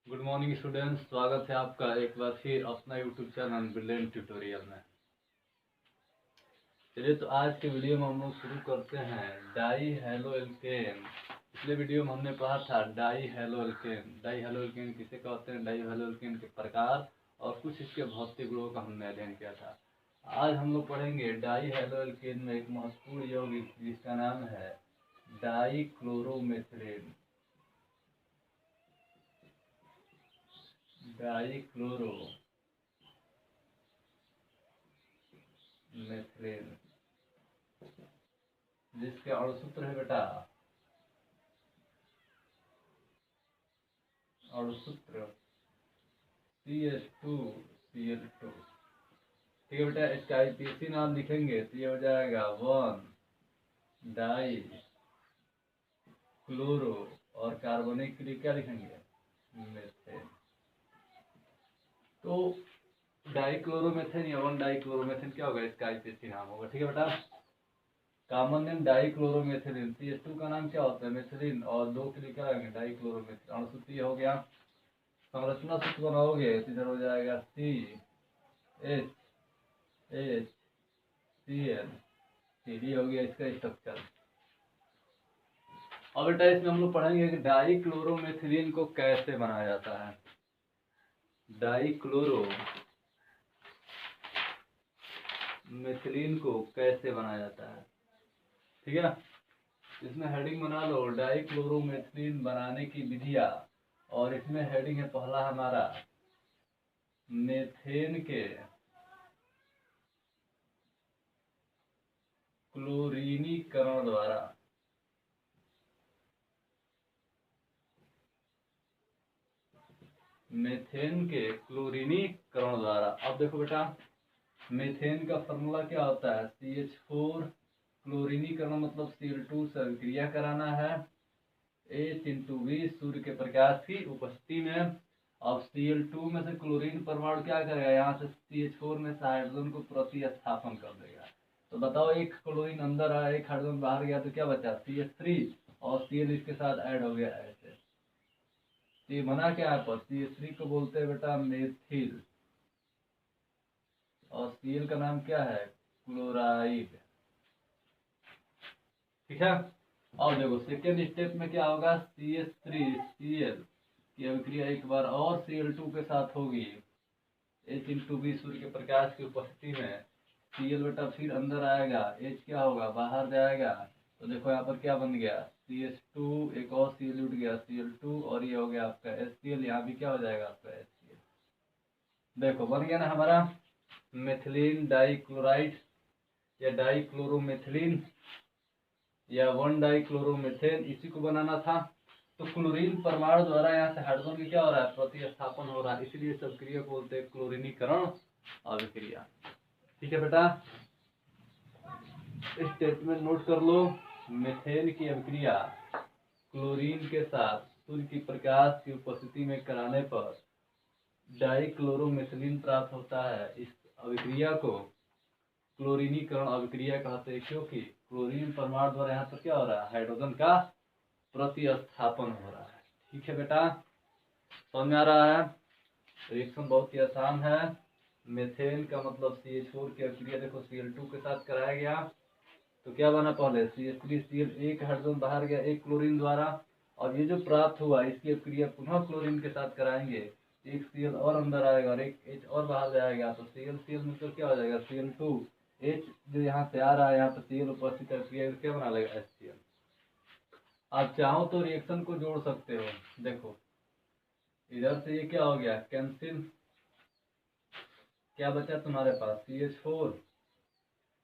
Good morning students, स्वागत है आपका एक बार फिर अपना यूट्यूब चैनल ब्रिलियंट ट्यूटोरियल में। चलिए तो आज के वीडियो में हम लोग शुरू करते हैं डाई हैलो एल्केन। पिछले वीडियो में हमने पढ़ा था di halo alkane. Di halo alkane किसे कहते हैं, डाई हैलो एल्केन के प्रकार और कुछ इसके भौतिक गुणों का हमने अध्ययन किया था। आज हम लोग पढ़ेंगे डाई हैलो एल्केन में एक महत्वपूर्ण यौगिक जिसका नाम है डाई क्लोरोमेथिलीन। डाईक्लोरो मेथिलीन जिसके अणुसूत्र है बेटा, अणुसूत्र CH2Cl2। ठीक है बेटा, इसका आईपीसी नाम लिखेंगे तो ये हो जाएगा 1 डाई क्लोरो और कार्बनिक के लिए क्या लिखेंगे, मेथेन। तो डाईक्लोरोमेथेन या 1 डाईक्लोरोमेथेन क्या होगा, इसका आईपीसी नाम होगा। ठीक है बेटा, कॉमन नेम डाईक्लोरोमेथिलीन। CH2 का नाम क्या होता है, मेथिलीन, और दो के लिए क्या आएंगे, डाईक्लोरोमेथिलीन। अणुसूत्र ये हो गया। संरचना सूत्र बनाओगे तो इधर हो जाएगा CHHCl। CD हो गया इसका स्ट्रक्चर। अब बेटा इसमें हम लोग पढ़ेंगे कि डाईक्लोरोमेथिलीन को कैसे बनाया जाता है। डाईक्लोरोमेथिलीन को कैसे बनाया जाता है, ठीक है। इसमें हेडिंग बना लो डाईक्लोरोमेथिलीन बनाने की विधियां, और इसमें हेडिंग है पहला हमारा मेथेन के क्लोरीनीकरण द्वारा। मेथेन के क्लोरीनीकरण द्वारा। अब देखो बेटा, मेथेन का फॉर्मूला क्या होता है, CH4 क्लोरीनीकरण मतलब Cl2 से अभिक्रिया कराना है H×V सूर्य के प्रकाश की उपस्थिति में। अब Cl2 में से क्लोरीन परमाणु क्या करेगा, यहाँ से CH4 में से हाइड्रोजन को प्रतिस्थापन कर देगा। तो बताओ, एक क्लोरीन अंदर आया, एक हाइड्रोजन बाहर गया, तो क्या बचा CH3 और Cl इसके साथ ऐड हो गया ऐसे। तो ये बना क्या है, पर CH3 को बोलते हैं बेटा मेथिल, और Cl का नाम क्या है, क्लोराइड। ठीक है। और देखो सेकेंड स्टेप में क्या होगा, CH3Cl की अभिक्रिया एक बार और Cl2 के साथ होगी H×V सूर्य के प्रकाश की उपस्थिति में। Cl बेटा फिर अंदर आएगा, H क्या होगा, बाहर जाएगा। तो देखो यहाँ पर क्या बन गया, CH2, एक और Cl उठ गया Cl2, और ये हो गया आपका HCl। यहाँ भी क्या हो जाएगा आपका HCl। देखो बन गया ना हमारा मेथिलीन डाईक्लोराइड या डाईक्लोरोमेथिलीन या 1 डाईक्लोरोमेथेन। इसी को बनाना था। तो क्लोरीन परमाणु द्वारा यहाँ से हाइड्रोजन की क्या हो रहा है, प्रतिस्थापन हो रहा है, इसलिए इस अभिक्रिया को बोलते हैं क्लोरीनीकरण अभिक्रिया। ठीक है बेटा, स्टेटमेंट नोट कर लो। मेथेन की अभिक्रिया क्लोरीन के साथ सूर्य की प्रकाश की उपस्थिति में कराने पर डाईक्लोरोमेथिलीन प्राप्त होता है। इस अभिक्रिया को क्लोरीनीकरण अभिक्रिया कहते हैं, क्योंकि क्लोरीन परमाणु द्वारा यहाँ पर क्या हो रहा है, हाइड्रोजन का प्रतिस्थापन हो रहा है। ठीक है बेटा, समझ में आ रहा है। रिएक्शन बहुत ही आसान है। मेथेन का मतलब CH4 की अभिक्रिया देखो Cl2 के साथ कराया गया, तो क्या बना, पहले CH3Cl, एक हाइड्रोजन बाहर गया एक क्लोरीन द्वारा, और ये जो प्राप्त हुआ इसकी अभिक्रिया पुनः क्लोरीन के साथ कराएंगे, एक Cl और अंदर आएगा और एक H और बाहर जाएगा, तो Cl मतलब क्या हो जाएगा, Cl2, H जो यहाँ से आ रहा है, यहाँ पर Cl उपस्थित है, क्या बना लेगा, HCl। आप चाहो तो रिएक्शन को जोड़ सकते हो। देखो इधर से ये क्या हो गया, कैंसिल, क्या बचा तुम्हारे पास, CH4।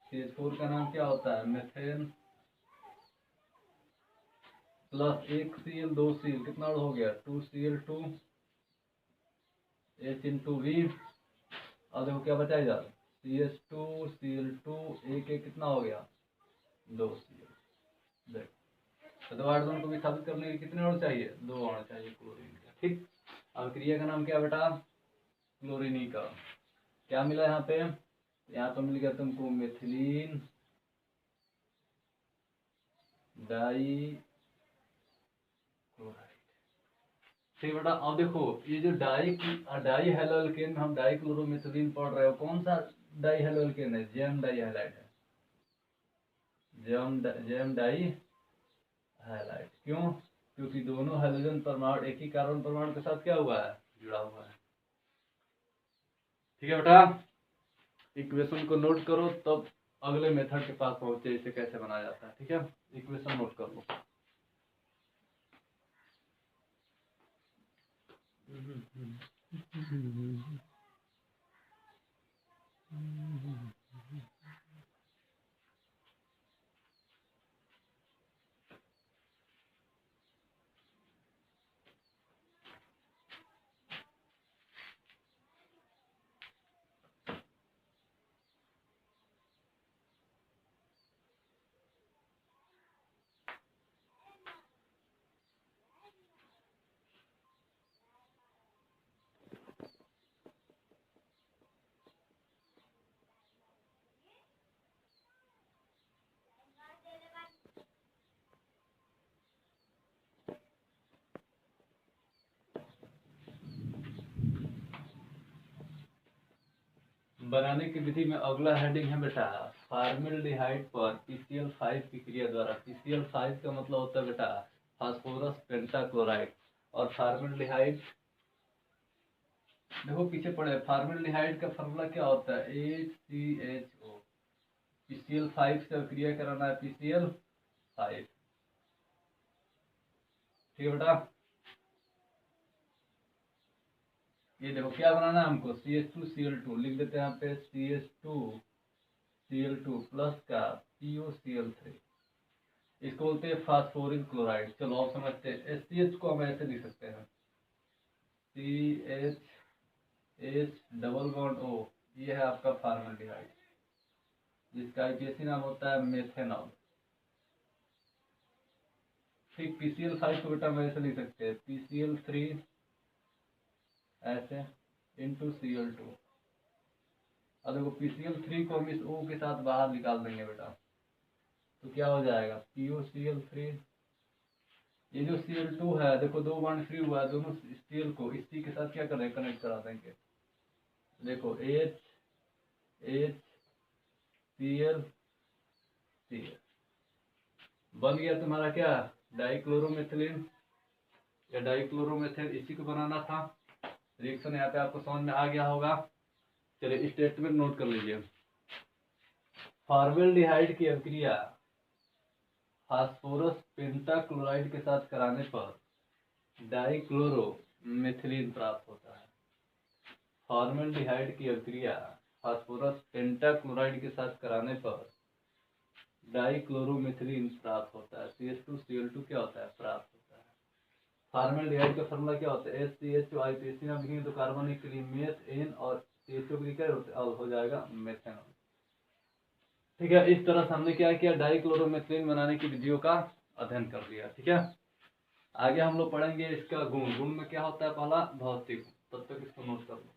CH4 का नाम क्या होता है, मेथेन, प्लस एक Cl, दो Cl, कितना हो गया, 2Cl2, H×V। और देखो क्या बचा इधर, CH2 Cl2, एक एक कितना हो गया, 2Cl। देखो तो हाइड्रोजन को भी साबित करने के कितने अणु चाहिए, 2 अणु चाहिए क्लोरीन का। ठीक, अभिक्रिया का नाम क्या बेटा, क्लोरीनीकरण। क्या मिला यहाँ पे, यहाँ तो मिल गया तुमको मेथिलीन डाई क्लोराइड। ठीक बेटा। अब देखो ये जो डाई हेलो एल्केन में हम डाई क्लोरोमिथिलीन पढ़ रहे हो, कौन सा डाई हेलो एल्केन है? जेम डाई हैलाइड है, जेम डाई हैलाइड। क्यों? क्योंकि दोनों हाइड्रोजन परमाणु एक ही कार्बन परमाणु के साथ क्या हुआ है? जुड़ा हुआ है। ठीक है बेटा, इक्वेशन को नोट करो तब अगले मेथड के पास पहुंचे, इसे कैसे बनाया जाता है। ठीक है, इक्वेशन नोट कर लो। बनाने की विधि में अगला हेडिंग है बेटा, फॉर्मल्डिहाइड पर PCl5 की क्रिया द्वारा। PCl5 का मतलब होता है बेटा फास्फोरस पेंटाक्लोराइड। और फॉर्मल्डिहाइड देखो पीछे पड़े, फॉर्मल्डिहाइड का फॉर्मूला क्या होता है? HCHO। PCl5 से क्रिया कराना है PCl5। ठीक है बेटा, ये देखो क्या बनाना है हमको? CH2Cl2 लिख देते हैं यहाँ पे, CH2Cl2 प्लस का POCl3, इसको बोलते हैं फास्फोरिल क्लोराइड। चलो आप समझते हैं, SCH को हम ऐसे लिख सकते हैं, CHH डबल बॉन्ड O, ये है आपका फॉर्मल्डिहाइड, जिसका आईपीएसी नाम होता है मेथेनॉल। ठीक, PCl5 को बेटा हम ऐसे लिख सकते हैं, PCl3 ऐसे इंटू Cl2। अब देखो PCl3 को हम इस O के साथ बाहर निकाल देंगे बेटा, तो क्या हो जाएगा? POCl3। ये जो Cl2 है देखो, दो बॉन्ड फ्री हुआ है, दोनों Cl को इसी के साथ क्या करें? कनेक्ट करा देंगे। देखो H Cl Cl बन गया तुम्हारा क्या? डाइक्लोरोमेथिलीन या डाइक्लोरोमेथिल। इसी को बनाना था। रिएक्शन यहाँ पे आपको समझ में आ गया होगा। चलिए स्टेटमेंट नोट कर लीजिए। फॉर्मल्डिहाइड की अभिक्रिया फास्फोरस पेंटाक्लोराइड के साथ कराने पर डाइक्लोरोमेथिलीन प्राप्त होता है। फॉर्मल्डिहाइड की अभिक्रिया फास्फोरस पेंटाक्लोराइड के साथ कराने पर डाइक्लोरोमेथिलीन प्राप्त होता है। CH2Cl2 क्या होता है? प्राप्त होता है। फॉर्मल्डिहाइड का फॉर्मूला क्या होता है? HCHO। आईपीएसी में लिखेंगे तो कार्बनिक के लिए मेथ एन और CHO के लिए क्या हो जाएगा? मेथेनॉल। ठीक है, इस तरह से हमने क्या किया? डाइक्लोरोमेथिलीन बनाने की विधियों का अध्ययन कर लिया। ठीक है, आगे हम लोग पढ़ेंगे इसका गुण। गुण में क्या होता है? पहला भौतिक। तब तक इसको नोट कर लो।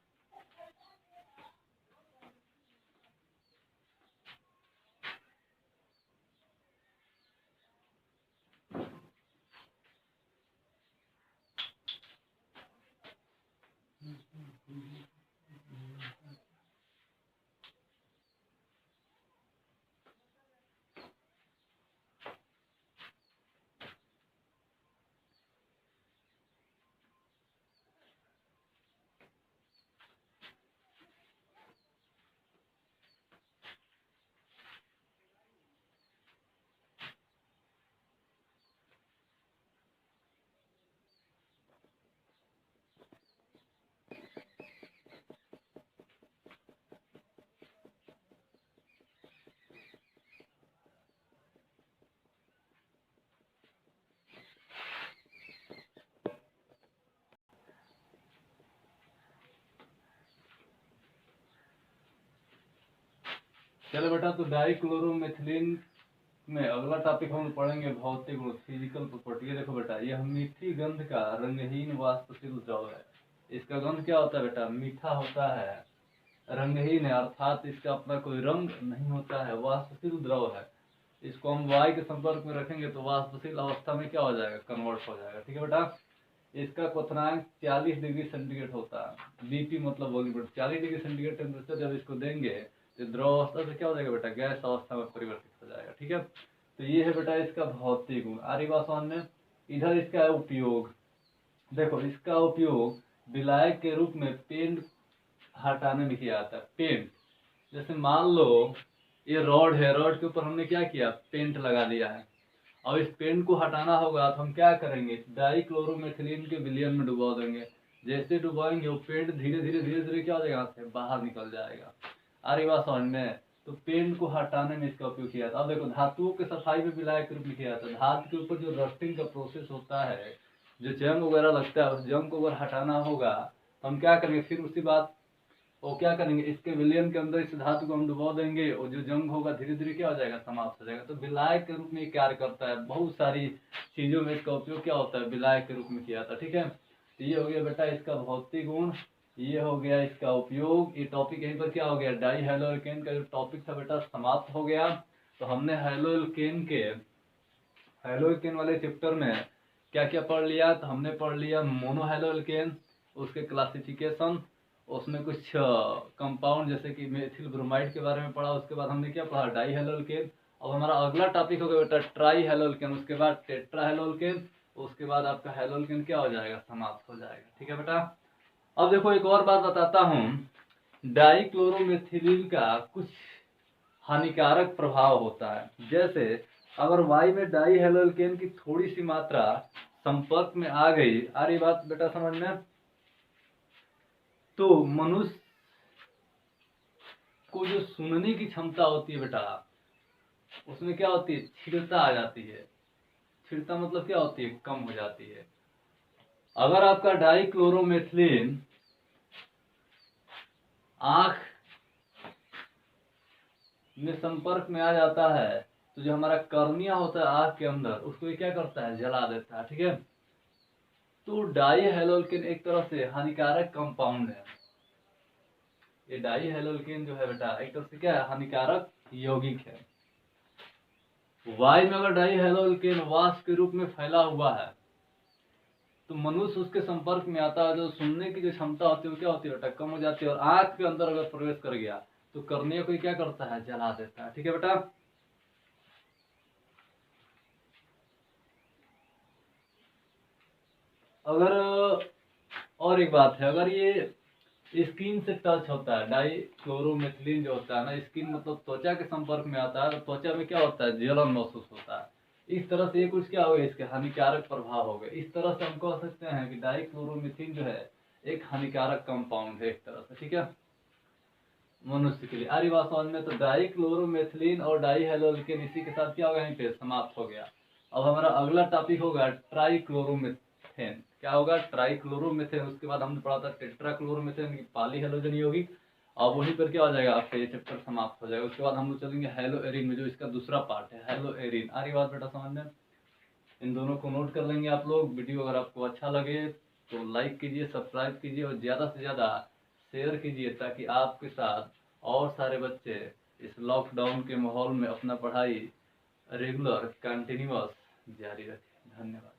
चलो बेटा, तो डाइक्लोरोमेथिलीन में अगला टॉपिक हम पढ़ेंगे भौतिक गुण, फिजिकल प्रॉपर्टी। ये देखो बेटा, यह मीठी गंध का रंगहीन वाष्पशील द्रव है। इसका गंध क्या होता है बेटा? मीठा होता है, रंगहीन है, अर्थात इसका अपना कोई रंग नहीं होता है, वाष्पशील द्रव है। इसको हम वायु के संपर्क में रखेंगे तो वाष्पशील अवस्था में क्या हो जाएगा? कन्वर्ट हो जाएगा। ठीक है बेटा, इसका क्वथनांक 40 डिग्री सेंटीग्रेड होता है। बीपी मतलब वॉल्यूम। 40 डिग्री सेंटीग्रेड टेम्परेचर जब इसको देंगे तो द्रव अवस्था से क्या हो जाएगा बेटा, गैस अवस्था में परिवर्तित हो जाएगा। ठीक है, तो ये है बेटा इसका भौतिक गुण। आ रही बात समझ में। इधर इसका है उपयोग। देखो इसका उपयोग विलायक के रूप में पेंट हटाने में किया जाता है। पेंट, जैसे मान लो ये रॉड है, रॉड के ऊपर हमने क्या किया, पेंट लगा दिया है। और इस पेंट को हटाना होगा तो हम क्या करेंगे, डाइक्लोरोमेथिलीन के विलयन में डुबा देंगे। जैसे डुबाएंगे वो पेंट धीरे धीरे धीरे धीरे क्या हो जाएगा, यहाँ से बाहर निकल जाएगा। अरे बात समझ में। तो पेंट को हटाने में इसका उपयोग किया था। अब देखो धातुओं के सफाई में विलायक के रूप में किया जाता है। धातु के ऊपर जो रस्टिंग का प्रोसेस होता है, जो जंग वगैरह लगता है, उस जंग को अगर हटाना होगा तो हम क्या करेंगे, फिर उसी बात वो क्या करेंगे, इसके विलयन के अंदर इस धातु को हम डुबा देंगे और जो जंग होगा धीरे धीरे क्या हो जाएगा, समाप्त हो जाएगा। तो विलायक के रूप में ये कार्य करता है। बहुत सारी चीजों में इसका उपयोग क्या होता है, विलायक के रूप में किया जाता है। ठीक है, तो ये हो गया बेटा इसका भौतिक गुण, ये हो गया इसका उपयोग। ये टॉपिक यहीं पर क्या हो गया, डाई हैलोएल्केन का जो टॉपिक था बेटा समाप्त हो गया। तो हमने हैलोएल्केन वाले चैप्टर में क्या क्या पढ़ लिया, तो हमने पढ़ लिया मोनोहैलोएल्केन, उसके क्लासिफिकेशन, उसमें कुछ कंपाउंड जैसे कि मेथिल ब्रोमाइड के बारे में पढ़ा। उसके बाद हमने क्या पढ़ा, डाई हैलोएल्केन। अब हमारा अगला टॉपिक होगा बेटा ट्राई हैलोएल्केन, उसके बाद टेट्रा हैलोएल्केन, उसके बाद आपका हैलोएल्केन क्या हो जाएगा, समाप्त हो जाएगा। ठीक है बेटा। अब देखो एक और बात बताता हूँ, डाइक्लोरोमेथिलीन का कुछ हानिकारक प्रभाव होता है। जैसे अगर वायु में डाई हैलोएल्केन की थोड़ी सी मात्रा संपर्क में आ गई, आ रही बात बेटा समझ में, तो मनुष्य को जो सुनने की क्षमता होती है बेटा, उसमें क्या होती है, क्षीणता आ जाती है। क्षीणता मतलब क्या होती है, कम हो जाती है। अगर आपका डाइक्लोरोमेथिलीन आंख में संपर्क में आ जाता है तो जो हमारा कर्निया होता है आंख के अंदर, उसको ये क्या करता है, जला देता है। ठीक है, तो डाई हैलोएल्केन एक तरह से हानिकारक कंपाउंड है। ये डाई हैलोएल्केन जो है बेटा एक तरह से क्या है, हानिकारक यौगिक है। वायु में अगर डाई हैलोएल्केन वाष्प के रूप में फैला हुआ है तो मनुष्य उसके संपर्क में आता है, जो सुनने की जो क्षमता होती है वो क्या होती है बेटा, कम हो जाती है। और आंख के अंदर अगर प्रवेश कर गया तो कर्निया को क्या करता है, जला देता है। ठीक है बेटा। अगर और एक बात है, अगर ये स्किन से टच होता है, डाइक्लोरोमेथिलीन जो होता है ना, स्किन मतलब त्वचा के संपर्क में आता है तो त्वचा में क्या होता है, जलन महसूस होता है। इस तरह से ये कुछ क्या हो गया, इसके हानिकारक प्रभाव हो गए। इस तरह से हम कह सकते हैं कि डाइक्लोरोमेथिलीन जो है एक हानिकारक कंपाउंड है एक तरह से। ठीक है, मनुष्य के लिए। आरी बात समझ में। तो डाइक्लोरोमेथिलीन और डाई हैलोएल्केन इसी के साथ क्या होगा, यहीं पे समाप्त हो गया। अब हमारा अगला टॉपिक होगा ट्राइक्लोरोमेथेन। क्या होगा, ट्राइक्लोरोमेथेन। उसके बाद हमने पढ़ा था टेट्राक्लोरोमेथेन की पॉली हैलोजन यौगिक। अब वहीं पर क्या हो जाएगा, आपका ये चैप्टर समाप्त हो जाएगा। उसके बाद हम लोग चलेंगे हैलोएरिन में, जो इसका दूसरा पार्ट है, हैलोएरिन। आ रही बात बेटा समझ में। इन दोनों को नोट कर लेंगे आप लोग। वीडियो अगर आपको अच्छा लगे तो लाइक कीजिए, सब्सक्राइब कीजिए और ज़्यादा से ज़्यादा शेयर कीजिए, ताकि आपके साथ और सारे बच्चे इस लॉकडाउन के माहौल में अपना पढ़ाई रेगुलर कंटिन्यूअस जारी रखें। धन्यवाद।